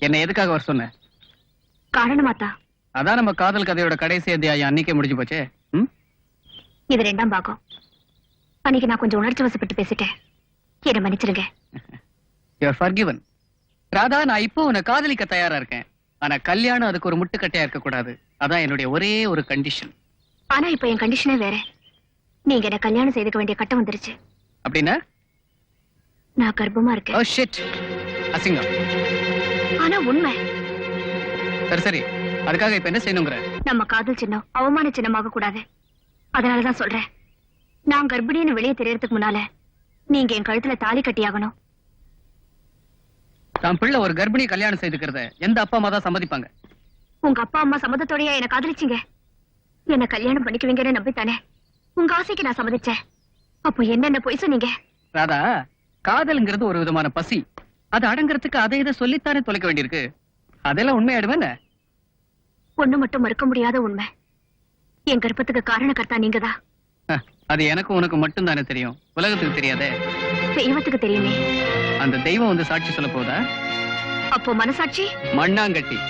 என்ன எதுக்காக வர சொன்ன? காரணமாத்தா. அதான் நம்ம காதல் கதையோட கடைசி அத்தியாயம் அன்னைக்கே முடிஞ்சு போச்சே. இது 2ஆம் பாகம். அன்னைக்கு நான் கொஞ்சம் உணர்ச்சி வசப்பட்டு பேசிட்டேன். என்ன மன்னிச்சிருங்க. You are forgiven. ராதா, நான் இப்போ உன்னை காதலிக்க தயாரா இருக்கேன். ஆனா கல்யாணம் அதுக்கு ஒரு முட்டுக்கட்டையா இருக்க கூடாது. அதான் என்னுடைய ஒரே ஒரு கண்டிஷன். ஆனா இப்ப என் கண்டிஷனே வேற. நீங்க என்ன கல்யாணம் செய்துக்க வேண்டிய கட்டம் வந்துருச்சு. அப்படின்னா? நான் கர்ப்பமா இருக்கேன். Oh shit. அசிங்கம். ஆனா உண்மை. சரி, அதுக்காக இப்ப என்ன செய்யணுங்கிற? நம்ம காதல் சின்னம் அவமான சின்னமாக கூடாது. அதனாலதான் சொல்றேன். நான் கர்ப்பிணின்னு வெளியே தெரியறதுக்கு முன்னால நீங்க என் கழுத்துல தாலி கட்டியாகணும். தான் பிள்ளை ஒரு கர்ப்பிணி கல்யாணம் செய்துக்கிறத எந்த அப்பா அம்மா தான் சம்மதிப்பாங்க? உங்க அப்பா அம்மா சம்மதத்தோடயா என்ன காதலிச்சீங்க? என்ன கல்யாணம் பண்ணிக்குவீங்கன்னு நம்பித்தானே உங்க ஆசைக்கு நான் சம்மதிச்சேன். அப்போ என்னென்ன பொய் சொன்னீங்க? ராதா, காதல்ங்கிறது ஒரு விதமான பசி. அது அடங்குறதுக்கு அதை இதை சொல்லித்தானே தொலைக்க வேண்டியிருக்கு. அதெல்லாம் உண்மையாடுவேன். ஒண்ணு மட்டும் மறுக்க முடியாத உண்மை. என் கர்ப்பத்துக்கு காரணக்கர்த்தா நீங்கதான். அது எனக்கு உனக்கு மட்டும் தானே தெரியும், உலகத்துக்கு தெரியாதே. தெய்வத்துக்கு தெரியுமே. அந்த தெய்வம் வந்து சாட்சி சொல்ல போதா? அப்போ மனசாட்சி மண்ணாங்கட்டி.